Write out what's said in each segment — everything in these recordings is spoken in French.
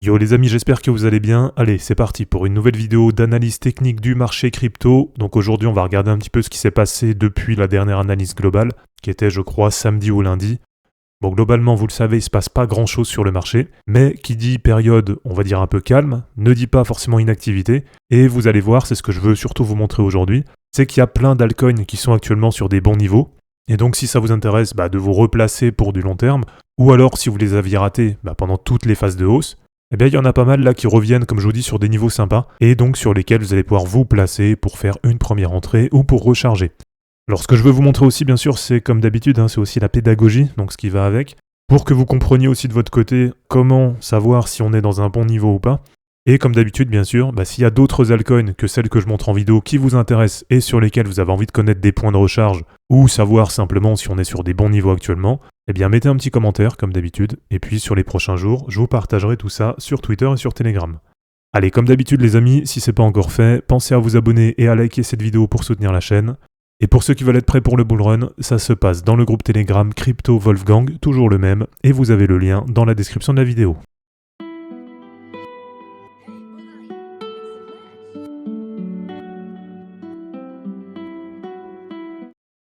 Yo les amis, j'espère que vous allez bien. Allez, c'est parti pour une nouvelle vidéo d'analyse technique du marché crypto. Donc aujourd'hui, on va regarder un petit peu ce qui s'est passé depuis la dernière analyse globale, qui était, je crois, samedi ou lundi. Bon, globalement, vous le savez, il se passe pas grand-chose sur le marché, mais qui dit période, on va dire un peu calme, ne dit pas forcément inactivité. Et vous allez voir, c'est ce que je veux surtout vous montrer aujourd'hui, c'est qu'il y a plein d'altcoins qui sont actuellement sur des bons niveaux. Et donc si ça vous intéresse de vous replacer pour du long terme, ou alors si vous les aviez ratés pendant toutes les phases de hausse, eh bien il y en a pas mal là qui reviennent, comme je vous dis, sur des niveaux sympas, et donc sur lesquels vous allez pouvoir vous placer pour faire une première entrée ou pour recharger. Alors ce que je veux vous montrer aussi, bien sûr, c'est comme d'habitude, c'est aussi la pédagogie, donc ce qui va avec, pour que vous compreniez aussi de votre côté comment savoir si on est dans un bon niveau ou pas. Et comme d'habitude, bien sûr, s'il y a d'autres altcoins que celles que je montre en vidéo qui vous intéressent et sur lesquelles vous avez envie de connaître des points de recharge ou savoir simplement si on est sur des bons niveaux actuellement, eh bien mettez un petit commentaire comme d'habitude et puis sur les prochains jours, je vous partagerai tout ça sur Twitter et sur Telegram. Allez, comme d'habitude les amis, si c'est pas encore fait, pensez à vous abonner et à liker cette vidéo pour soutenir la chaîne. Et pour ceux qui veulent être prêts pour le bull run, ça se passe dans le groupe Telegram Crypto Wolfgang, toujours le même, et vous avez le lien dans la description de la vidéo.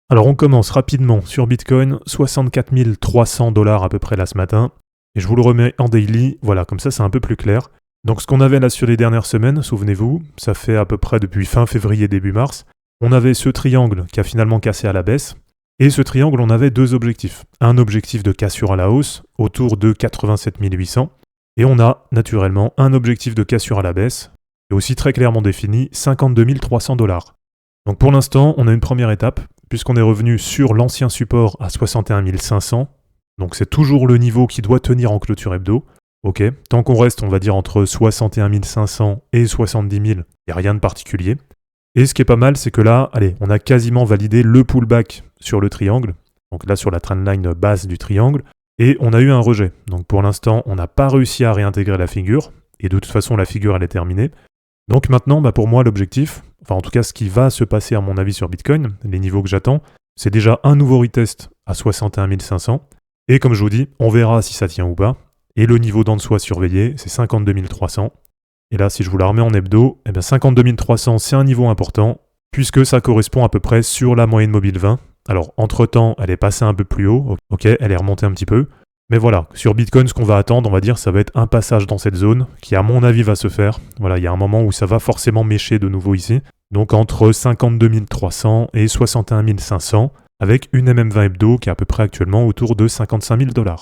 Alors on commence rapidement sur Bitcoin, 64 300 $ à peu près là ce matin, et je vous le remets en daily, voilà, comme ça c'est un peu plus clair. Donc ce qu'on avait là sur les dernières semaines, souvenez-vous, ça fait à peu près depuis fin février, début mars, on avait ce triangle qui a finalement cassé à la baisse, et ce triangle on avait deux objectifs. Un objectif de cassure à la hausse, autour de 87 800, et on a naturellement un objectif de cassure à la baisse, et aussi très clairement défini, 52 300 $. Donc pour l'instant, on a une première étape, puisqu'on est revenu sur l'ancien support à 61 500, donc c'est toujours le niveau qui doit tenir en clôture hebdo. Ok, tant qu'on reste, on va dire, entre 61 500 et 70 000, il n'y a rien de particulier. Et ce qui est pas mal, c'est que là, allez, on a quasiment validé le pullback sur le triangle, donc là sur la trendline basse du triangle, et on a eu un rejet. Donc pour l'instant, on n'a pas réussi à réintégrer la figure, et de toute façon, la figure, elle est terminée. Donc maintenant, pour moi, l'objectif, enfin en tout cas ce qui va se passer à mon avis sur Bitcoin, les niveaux que j'attends, c'est déjà un nouveau retest à 61 500, et comme je vous dis, on verra si ça tient ou pas, et le niveau d'en dessous à surveiller, c'est 52 300, et là si je vous la remets en hebdo, 52 300 c'est un niveau important, puisque ça correspond à peu près sur la moyenne mobile 20, alors entre temps elle est passée un peu plus haut, ok, elle est remontée un petit peu, mais voilà, sur Bitcoin, ce qu'on va attendre, on va dire, ça va être un passage dans cette zone, qui à mon avis va se faire. Voilà, il y a un moment où ça va forcément mécher de nouveau ici. Donc entre 52 300 et 61 500, avec une MM20 hebdo qui est à peu près actuellement autour de 55 000 $.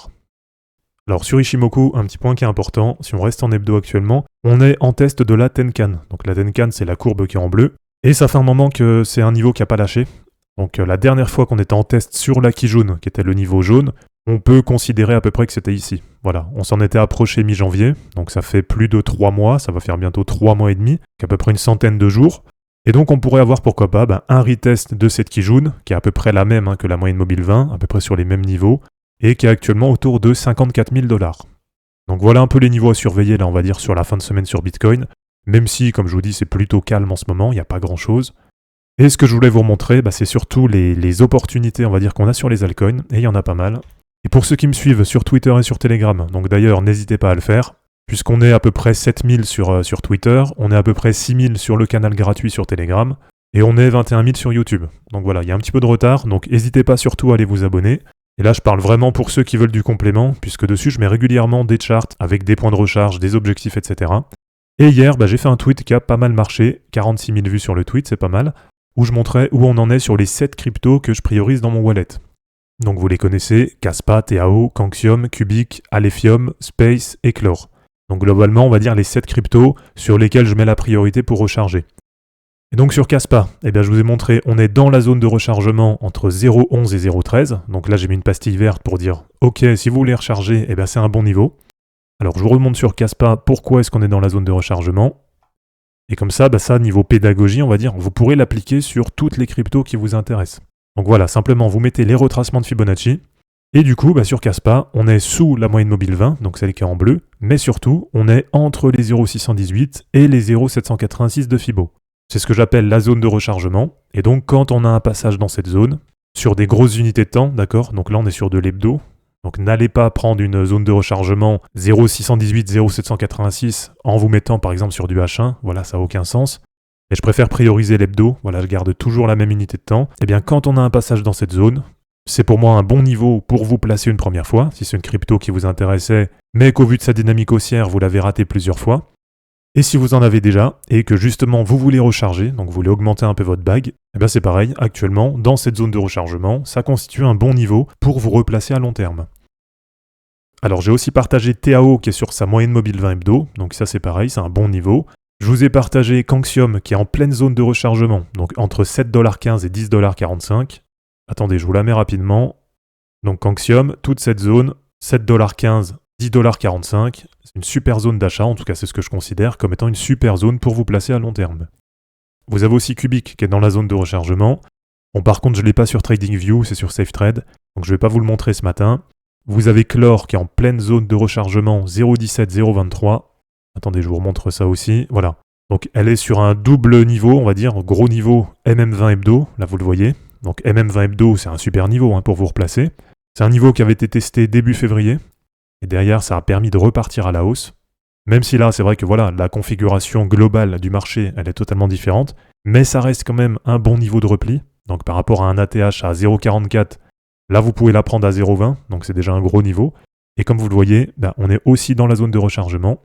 Alors sur Ishimoku, un petit point qui est important, si on reste en hebdo actuellement, on est en test de la Tenkan. Donc la Tenkan, c'est la courbe qui est en bleu, et ça fait un moment que c'est un niveau qui n'a pas lâché. Donc la dernière fois qu'on était en test sur la Kijun, qui était le niveau jaune, on peut considérer à peu près que c'était ici. Voilà, on s'en était approché mi-janvier, donc ça fait plus de 3 mois, ça va faire bientôt 3 mois et demi, qu'à peu près une centaine de jours. Et donc on pourrait avoir pourquoi pas un retest de cette Kijun, qui est à peu près la même que la moyenne mobile 20, à peu près sur les mêmes niveaux, et qui est actuellement autour de 54 000 $. Donc voilà un peu les niveaux à surveiller là on va dire sur la fin de semaine sur Bitcoin, même si comme je vous dis c'est plutôt calme en ce moment, il n'y a pas grand chose. Et ce que je voulais vous montrer, c'est surtout les opportunités on va dire qu'on a sur les altcoins, et il y en a pas mal. Et pour ceux qui me suivent sur Twitter et sur Telegram, donc d'ailleurs n'hésitez pas à le faire, puisqu'on est à peu près 7000 sur Twitter, on est à peu près 6000 sur le canal gratuit sur Telegram, et on est 21 000 sur YouTube. Donc voilà, il y a un petit peu de retard, donc n'hésitez pas surtout à aller vous abonner. Et là je parle vraiment pour ceux qui veulent du complément, puisque dessus je mets régulièrement des charts avec des points de recharge, des objectifs, etc. Et hier j'ai fait un tweet qui a pas mal marché, 46 000 vues sur le tweet, c'est pas mal, où je montrais où on en est sur les 7 cryptos que je priorise dans mon wallet. Donc vous les connaissez, Kaspa, TAO, Kanxium, Cubic, Alephium, Space et Clore. Donc globalement, on va dire les 7 cryptos sur lesquels je mets la priorité pour recharger. Et donc sur Kaspa, je vous ai montré, on est dans la zone de rechargement entre 0,11 et 0,13. Donc là, j'ai mis une pastille verte pour dire, ok, si vous voulez recharger, c'est un bon niveau. Alors je vous remonte sur Kaspa, pourquoi est-ce qu'on est dans la zone de rechargement. Et comme ça, ça, niveau pédagogie, on va dire, vous pourrez l'appliquer sur toutes les cryptos qui vous intéressent. Donc voilà, simplement vous mettez les retracements de Fibonacci, et du coup sur Kaspa, on est sous la moyenne mobile 20, donc celle qui est en bleu, mais surtout on est entre les 0,618 et les 0,786 de Fibo. C'est ce que j'appelle la zone de rechargement, et donc quand on a un passage dans cette zone, sur des grosses unités de temps, d'accord, donc là on est sur de l'hebdo, Donc n'allez pas prendre une zone de rechargement 0,618, 0,786 en vous mettant par exemple sur du H1, voilà, ça n'a aucun sens. Et je préfère prioriser l'hebdo, voilà, je garde toujours la même unité de temps. Et bien quand on a un passage dans cette zone, c'est pour moi un bon niveau pour vous placer une première fois, si c'est une crypto qui vous intéressait, mais qu'au vu de sa dynamique haussière, vous l'avez raté plusieurs fois. Et si vous en avez déjà, et que justement vous voulez recharger, donc vous voulez augmenter un peu votre bague, et bien c'est pareil, actuellement, dans cette zone de rechargement, ça constitue un bon niveau pour vous replacer à long terme. Alors j'ai aussi partagé TAO qui est sur sa moyenne mobile 20 hebdo, donc ça c'est pareil, c'est un bon niveau. Je vous ai partagé Kanxium qui est en pleine zone de rechargement, donc entre 7,15$ et 10,45$. Attendez, je vous la mets rapidement. Donc Kanxium, toute cette zone, 7,15$, 10,45$, c'est une super zone d'achat, en tout cas c'est ce que je considère comme étant une super zone pour vous placer à long terme. Vous avez aussi Cubic qui est dans la zone de rechargement. Bon, par contre je ne l'ai pas sur TradingView, c'est sur SafeTrade, donc je ne vais pas vous le montrer ce matin. Vous avez Clore qui est en pleine zone de rechargement 0,17, 0,23. Attendez, je vous remontre ça aussi. Voilà. Donc elle est sur un double niveau, on va dire, gros niveau MM20 hebdo, là vous le voyez. Donc MM20 hebdo, c'est un super niveau pour vous replacer. C'est un niveau qui avait été testé début février. Et derrière, ça a permis de repartir à la hausse. Même si là, c'est vrai que voilà, la configuration globale du marché, elle est totalement différente. Mais ça reste quand même un bon niveau de repli. Donc par rapport à un ATH à 0,44, là vous pouvez la prendre à 0,20. Donc c'est déjà un gros niveau. Et comme vous le voyez, on est aussi dans la zone de rechargement.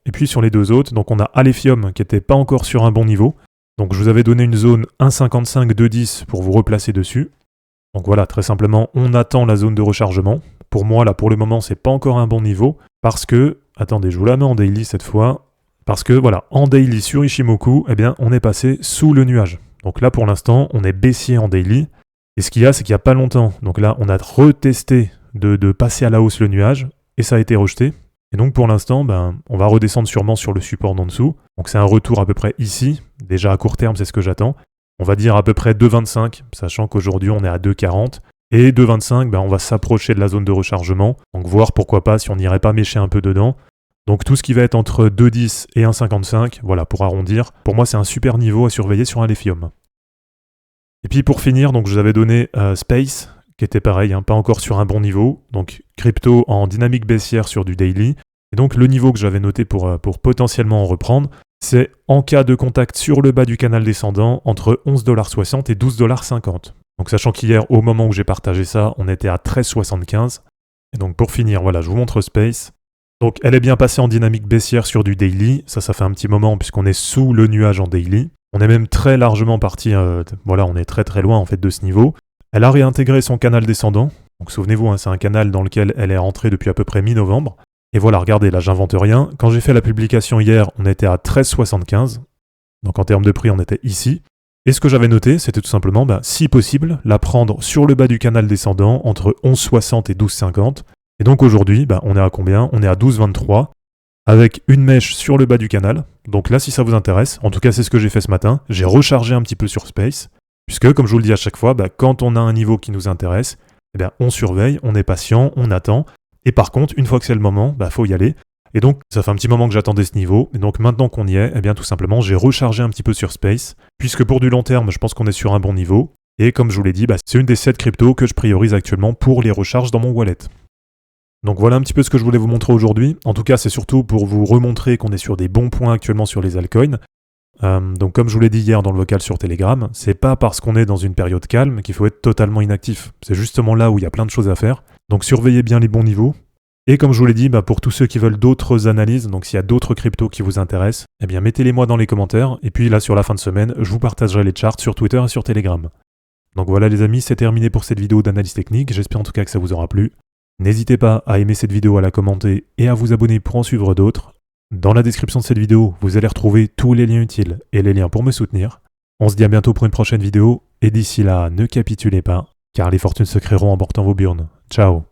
Et puis sur les deux autres, donc on a Alephium qui n'était pas encore sur un bon niveau. Donc je vous avais donné une zone 1,55, 2,10 pour vous replacer dessus. Donc voilà, très simplement, on attend la zone de rechargement. Pour moi, là, pour le moment, c'est pas encore un bon niveau. Parce que, attendez, je vous la mets en daily cette fois. Parce que, voilà, en daily sur Ishimoku, eh bien, on est passé sous le nuage. Donc là, pour l'instant, on est baissier en daily. Et ce qu'il y a, c'est qu'il n'y a pas longtemps. Donc là, on a retesté de passer à la hausse le nuage. Et ça a été rejeté. Et donc pour l'instant, on va redescendre sûrement sur le support d'en dessous. Donc c'est un retour à peu près ici. Déjà à court terme, c'est ce que j'attends. On va dire à peu près 2,25, sachant qu'aujourd'hui on est à 2,40. Et 2,25, on va s'approcher de la zone de rechargement. Donc voir pourquoi pas si on n'irait pas mécher un peu dedans. Donc tout ce qui va être entre 2,10 et 1,55, voilà, pour arrondir. Pour moi, c'est un super niveau à surveiller sur un Alephium. Et puis pour finir, donc je vous avais donné Space, qui était pareil, pas encore sur un bon niveau. Donc crypto en dynamique baissière sur du daily. Et donc le niveau que j'avais noté pour potentiellement en reprendre, c'est en cas de contact sur le bas du canal descendant entre 11,60$ et 12,50$. Donc sachant qu'hier, au moment où j'ai partagé ça, on était à 13,75$. Et donc pour finir, voilà, je vous montre Space. Donc elle est bien passée en dynamique baissière sur du daily. Ça fait un petit moment puisqu'on est sous le nuage en daily. On est même très largement parti, voilà, on est très très loin en fait de ce niveau. Elle a réintégré son canal descendant. Donc souvenez-vous, c'est un canal dans lequel elle est rentrée depuis à peu près mi-novembre. Et voilà, regardez, là j'invente rien. Quand j'ai fait la publication hier, on était à 13,75. Donc en termes de prix, on était ici. Et ce que j'avais noté, c'était tout simplement, si possible, la prendre sur le bas du canal descendant entre 11,60 et 12,50. Et donc aujourd'hui, on est à combien? On est à 12,23 avec une mèche sur le bas du canal. Donc là, si ça vous intéresse, en tout cas c'est ce que j'ai fait ce matin, j'ai rechargé un petit peu sur Space. Puisque, comme je vous le dis à chaque fois, quand on a un niveau qui nous intéresse, on surveille, on est patient, on attend. Et par contre, une fois que c'est le moment, faut y aller. Et donc, ça fait un petit moment que j'attendais ce niveau. Et donc, maintenant qu'on y est, tout simplement, j'ai rechargé un petit peu sur Space. Puisque pour du long terme, je pense qu'on est sur un bon niveau. Et comme je vous l'ai dit, c'est une des 7 cryptos que je priorise actuellement pour les recharges dans mon wallet. Donc voilà un petit peu ce que je voulais vous montrer aujourd'hui. En tout cas, c'est surtout pour vous remontrer qu'on est sur des bons points actuellement sur les altcoins. Donc comme je vous l'ai dit hier dans le vocal sur Telegram, c'est pas parce qu'on est dans une période calme qu'il faut être totalement inactif. C'est justement là où il y a plein de choses à faire. Donc surveillez bien les bons niveaux. Et comme je vous l'ai dit, pour tous ceux qui veulent d'autres analyses, donc s'il y a d'autres cryptos qui vous intéressent, mettez-les moi dans les commentaires. Et puis là sur la fin de semaine, je vous partagerai les charts sur Twitter et sur Telegram. Donc voilà les amis, c'est terminé pour cette vidéo d'analyse technique. J'espère en tout cas que ça vous aura plu. N'hésitez pas à aimer cette vidéo, à la commenter et à vous abonner pour en suivre d'autres. Dans la description de cette vidéo, vous allez retrouver tous les liens utiles et les liens pour me soutenir. On se dit à bientôt pour une prochaine vidéo, et d'ici là, ne capitulez pas, car les fortunes se créeront en portant vos burnes. Ciao!